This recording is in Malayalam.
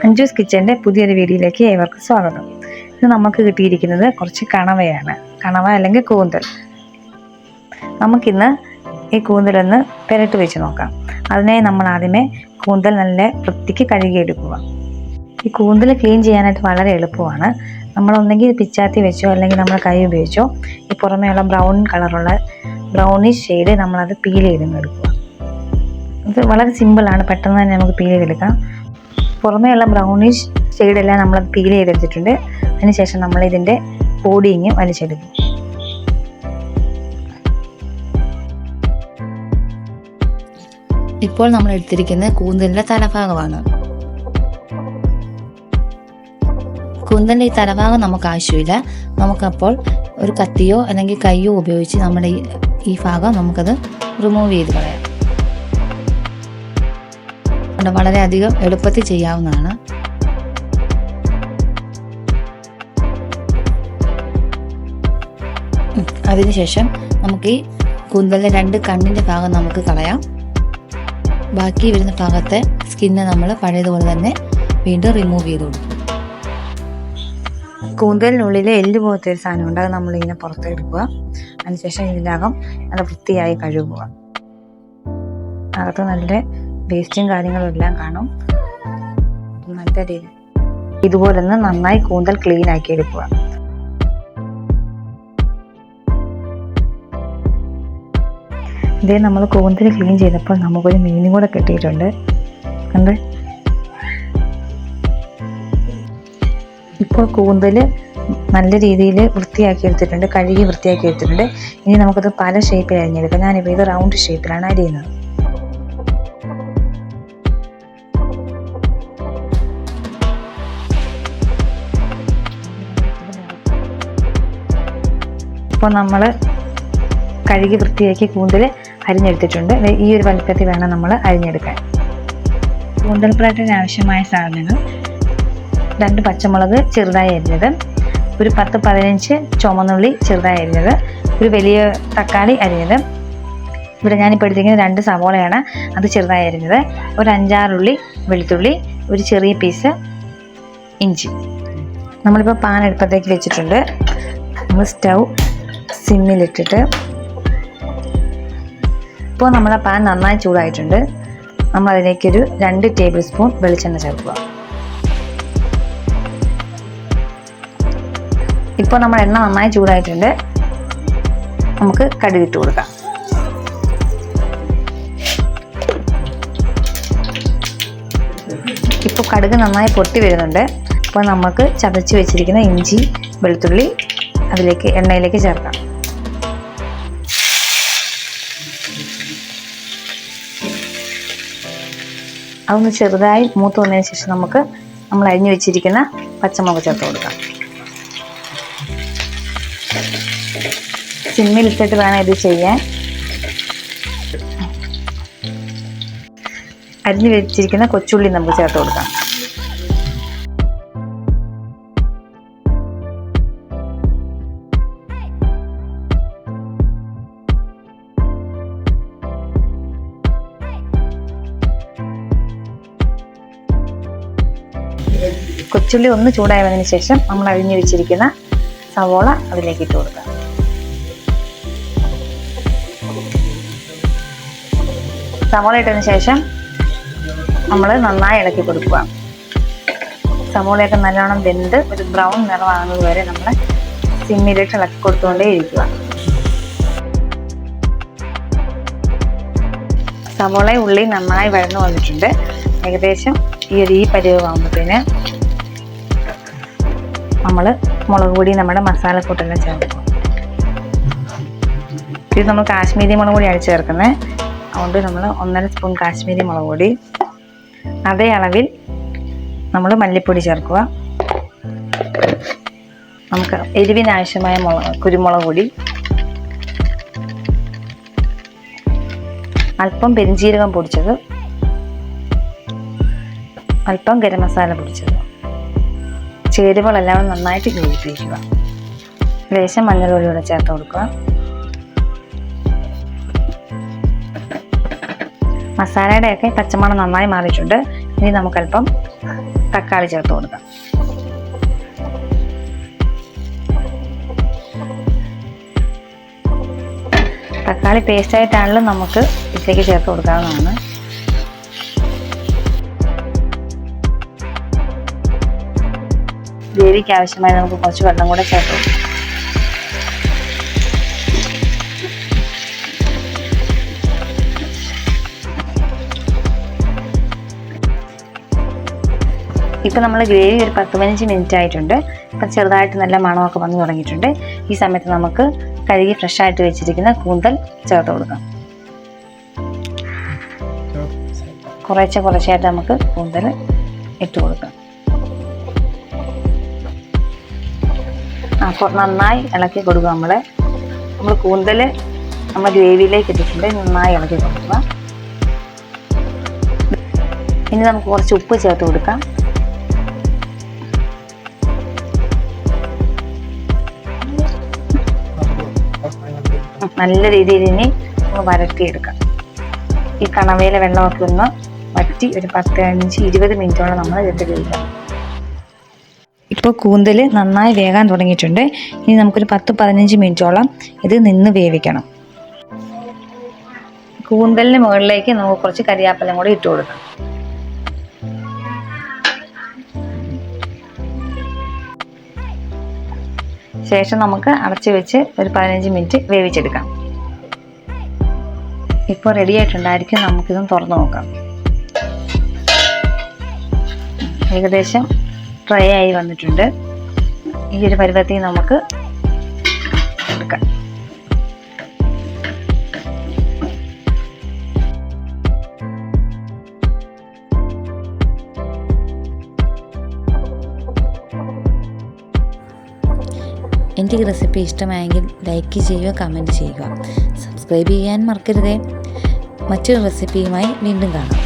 അഞ്ജൂസ് കിച്ചൻ്റെ പുതിയൊരു വീഡിയോയിലേക്ക് ഏവർക്കും സ്വാഗതം. ഇത് നമുക്ക് കിട്ടിയിരിക്കുന്നത് കുറച്ച് കണവയാണ്. കണവ അല്ലെങ്കിൽ കൂന്തൽ. നമുക്കിന്ന് ഈ കൂന്തലൊന്ന് പുരട്ടി വെച്ച് നോക്കാം. അതിനായി നമ്മൾ ആദ്യമേ കൂന്തൽ നല്ല വൃത്തിക്ക് കഴുകിയെടുക്കുക. ഈ കൂന്തൽ ക്ലീൻ ചെയ്യാനായിട്ട് വളരെ എളുപ്പമാണ്. നമ്മളൊന്നെങ്കിൽ പിച്ചാത്തി വെച്ചോ അല്ലെങ്കിൽ നമ്മൾ കൈ ഉപയോഗിച്ചോ ഈ പുറമേയുള്ള ബ്രൗൺ കളറുള്ള ബ്രൗണിഷ് ഷെയ്ഡ് നമ്മളത് പീൽ ചെയ്തെടുക്കുക. ഇത് വളരെ സിമ്പിളാണ്, പെട്ടെന്ന് തന്നെ നമുക്ക് പീൽ ചെയ്തെടുക്കാം. പുറമേയുള്ള ബ്രൗണിഷ് ഷെയ്ഡെല്ലാം നമ്മൾ പീൽ ചെയ്തെടുത്തിട്ടുണ്ട്. അതിനുശേഷം നമ്മൾ ഇതിൻ്റെ പൊടിയും വലിച്ചെടുക്കും. ഇപ്പോൾ നമ്മൾ എടുത്തിരിക്കുന്നത് കൂന്തലിൻ്റെ തലഭാഗമാണ്. കൂന്തലിൻ്റെ ഈ തലഭാഗം നമുക്ക് ആവശ്യമില്ല. നമുക്കപ്പോൾ ഒരു കത്തിയോ അല്ലെങ്കിൽ കയ്യോ ഉപയോഗിച്ച് നമ്മുടെ ഈ ഭാഗം നമുക്കത് റിമൂവ് ചെയ്ത് കളയാം. വളരെയധികം എളുപ്പത്തിൽ ചെയ്യാവുന്നതാണ്. അതിനുശേഷം നമുക്ക് ഈ കൂന്തലിൻ്റെ 2 കണ്ണിൻ്റെ ഭാഗം നമുക്ക് കളയാം. ബാക്കി വരുന്ന ഭാഗത്തെ സ്കിന്ന് നമ്മൾ പഴയതുപോലെ തന്നെ വീണ്ടും റിമൂവ് ചെയ്ത് കൊടുക്കും. കൂന്തലിനുള്ളിൽ എല്ല് പോലത്തെ ഒരു സാധനമുണ്ട്, അത് നമ്മളിങ്ങനെ പുറത്തെടുക്കുക. അതിനുശേഷം ഇതിൻ്റെ അകം നല്ല വൃത്തിയായി കഴുകുക. അകത്ത് നല്ല വേസ്റ്റും കാര്യങ്ങളും എല്ലാം കാണും. നല്ല രീതി ഇതുപോലെ നന്നായി കൂന്തൽ ക്ലീൻ ആക്കി എടുക്കുക. ഇതേ നമ്മൾ കൂന്തൽ ക്ലീൻ ചെയ്തപ്പോൾ നമുക്കൊരു മീനും കൂടെ കിട്ടിയിട്ടുണ്ട്. കണ്ട് ഇപ്പോൾ കൂന്തൽ നല്ല രീതിയിൽ വൃത്തിയാക്കി എടുത്തിട്ടുണ്ട്, കഴുകി വൃത്തിയാക്കി എടുത്തിട്ടുണ്ട്. ഇനി നമുക്കത് പല ഷേപ്പിൽ അരിഞ്ഞെടുക്കാം. ഞാനിപ്പോൾ ഇത് റൗണ്ട് ഷേപ്പിലാണ് അരിയുന്നത്. ഇപ്പോൾ നമ്മൾ കഴുകി വൃത്തിയാക്കി കൂന്തൽ അരിഞ്ഞെടുത്തിട്ടുണ്ട്. ഈ ഒരു വലിപ്പത്തിൽ വേണം നമ്മൾ അരിഞ്ഞെടുക്കാൻ. കൂന്തൽ പ്ലേറ്റിന് ആവശ്യമായ സാധനങ്ങൾ: 2 പച്ചമുളക് ചെറുതായി അരിഞ്ഞത്, ഒരു 10-15 ചുവന്നുള്ളി ചെറുതായി അരിഞ്ഞത്, ഒരു വലിയ തക്കാളി അരിഞ്ഞത്. ഇവിടെ ഞാനിപ്പോൾ എടുത്തിരിക്കുന്നത് 2 സവോളയാണ്, അത് ചെറുതായി അരിഞ്ഞത്, ഒരു 5-6 ഉള്ളി വെളുത്തുള്ളി, ഒരു ചെറിയ പീസ് ഇഞ്ചി. നമ്മളിപ്പോൾ പാൻ അടുപ്പത്തേക്ക് വെച്ചിട്ടുണ്ട്. നമ്മൾ സ്റ്റൗ സിമ്മിലിട്ടിട്ട് ഇപ്പോൾ നമ്മളെ പാൻ നന്നായി ചൂടായിട്ടുണ്ട്. നമ്മൾ അതിലേക്കൊരു 2 ടേബിൾ സ്പൂൺ വെളിച്ചെണ്ണ ചേർക്കുക. ഇപ്പോൾ നമ്മൾ എണ്ണ നന്നായി ചൂടായിട്ടുണ്ട്. നമുക്ക് കടുകിട്ട് കൊടുക്കാം. ഇപ്പോൾ കടുക് നന്നായി പൊട്ടി വരുന്നുണ്ട്. അപ്പോൾ നമുക്ക് ചതച്ച് വെച്ചിരിക്കുന്ന ഇഞ്ചി വെളുത്തുള്ളി അതിലേക്ക് എണ്ണയിലേക്ക് ചേർക്കാം. അതൊന്ന് ചെറുതായി മൂത്ത് വന്നതിന് ശേഷം നമ്മൾ അരിഞ്ഞു വെച്ചിരിക്കുന്ന പച്ചമുളക് ചേർത്ത് കൊടുക്കാം. സിമ്മിലിട്ടിട്ട് വേണം ഇത് ചെയ്യാൻ. അരിഞ്ഞു വെച്ചിരിക്കുന്ന കൊച്ചുള്ളി നമുക്ക് ചേർത്ത് കൊടുക്കാം. കൊച്ചുള്ളി ഒന്ന് ചൂടായി വന്നതിന് ശേഷം നമ്മൾ അരിഞ്ഞു വെച്ചിരിക്കുന്ന സവോള അതിലേക്ക് ഇട്ട് കൊടുക്കാം. സവോള ഇട്ടതിന് ശേഷം നമ്മൾ നന്നായി ഇളക്കി കൊടുക്കുക. സവോളയൊക്കെ നല്ലോണം വെന്ത് ഒരു ബ്രൗൺ നിറമാകുന്നത് വരെ നമ്മൾ സിമ്മിലിട്ട് ഇളക്കി കൊടുത്തുകൊണ്ടേ ഇരിക്കുക. സവോള ഉള്ളി നന്നായി വഴന്നു വന്നിട്ടുണ്ട്. ഏകദേശം ഈ പരുവമാകുമ്പോഴത്തേന് നമ്മൾ മുളക് പൊടി നമ്മുടെ മസാലക്കൂട്ടെല്ലാം ചേർക്കും. ഇത് നമ്മൾ കാശ്മീരി മുളക് പൊടിയാണ് ചേർക്കുന്നത്. അതുകൊണ്ട് നമ്മൾ 1.5 സ്പൂൺ കാശ്മീരി മുളക് പൊടി, അതേ അളവിൽ നമ്മൾ മല്ലിപ്പൊടി ചേർക്കുക. നമുക്ക് എരിവിനാവശ്യമായ കുരുമുളക് പൊടി, അല്പം പെരിഞ്ജീരകം പൊടിച്ചത്, അല്പം ഗരം മസാല പൊടിച്ചത്. ചേരുവകളെല്ലാം നന്നായിട്ട് യോജിപ്പിക്കുക. ലേശം മഞ്ഞൾപ്പൊടിയോടെ ചേർത്ത് കൊടുക്കുക. മസാലയുടെയൊക്കെ പച്ചമണം നന്നായി മാറിയിട്ടുണ്ട്. ഇനി നമുക്കല്പം തക്കാളി ചേർത്ത് കൊടുക്കാം. തക്കാളി പേസ്റ്റായിട്ടാണെങ്കിലും നമുക്ക് ഇതിലേക്ക് ചേർത്ത് കൊടുക്കാവുന്നതാണ്. ഗ്രേവിക്ക് ആവശ്യമായി നമുക്ക് കുറച്ച് വെള്ളം കൂടെ ചേർത്ത് കൊടുക്കാം. ഇപ്പം നമ്മൾ ഗ്രേവി ഒരു 10-15 മിനിറ്റ് ആയിട്ടുണ്ട്. ഇപ്പം ചെറുതായിട്ട് നല്ല മണമൊക്കെ വന്നു തുടങ്ങിയിട്ടുണ്ട്. ഈ സമയത്ത് നമുക്ക് കഴുകി ഫ്രഷായിട്ട് വെച്ചിരിക്കുന്ന കൂന്തൽ ചേർത്ത് കൊടുക്കാം. കുറച്ചായിട്ട് നമുക്ക് കൂന്തൽ ഇട്ട് കൊടുക്കാം. അപ്പോൾ നന്നായി ഇളക്കി കൊടുക്കുക. നമ്മൾ കൂന്തൽ നമ്മൾ ഗ്രേവിയിലേക്ക് ഇട്ടിട്ടുണ്ട്. നന്നായി ഇളക്കി കൊടുക്കുക. ഇനി നമുക്ക് കുറച്ച് ഉപ്പ് ചേർത്ത് കൊടുക്കാം. നല്ല രീതിയിൽ ഇനി ഒന്ന് വരട്ടിയെടുക്കാം. ഈ കണവയിലെ വെള്ളമൊക്കെ ഒന്ന് വറ്റി ഒരു 15-20 മിനിറ്റോളം നമ്മൾ ഇതിട്ട് വേവിക്കാം. ഇപ്പോൾ കൂന്തൽ നന്നായി വേകാൻ തുടങ്ങിയിട്ടുണ്ട്. ഇനി നമുക്കൊരു 10-15 മിനിറ്റോളം ഇത് നിന്ന് വേവിക്കണം. കൂന്തലിന് മുകളിലേക്ക് നമുക്ക് കുറച്ച് കരിയാപ്പലം കൂടി ഇട്ട് കൊടുക്കാം. ശേഷം നമുക്ക് അടച്ചു വെച്ച് ഒരു 15 മിനിറ്റ് വേവിച്ചെടുക്കാം. ഇപ്പോൾ റെഡി ആയിട്ടുണ്ടായിരിക്കും. നമുക്കിതും തുറന്നു നോക്കാം. ഏകദേശം ഡ്രൈ ആയി വന്നിട്ടുണ്ട്. ഈ ഒരു പരുവത്തിൽ നമുക്ക് എടുക്കാം. എൻ്റെ ഈ റെസിപ്പി ഇഷ്ടമായെങ്കിൽ ലൈക്ക് ചെയ്യുക, കമൻറ്റ് ചെയ്യുക, സബ്സ്ക്രൈബ് ചെയ്യാൻ മറക്കരുതേ. മറ്റൊരു റെസിപ്പിയുമായി വീണ്ടും കാണാം.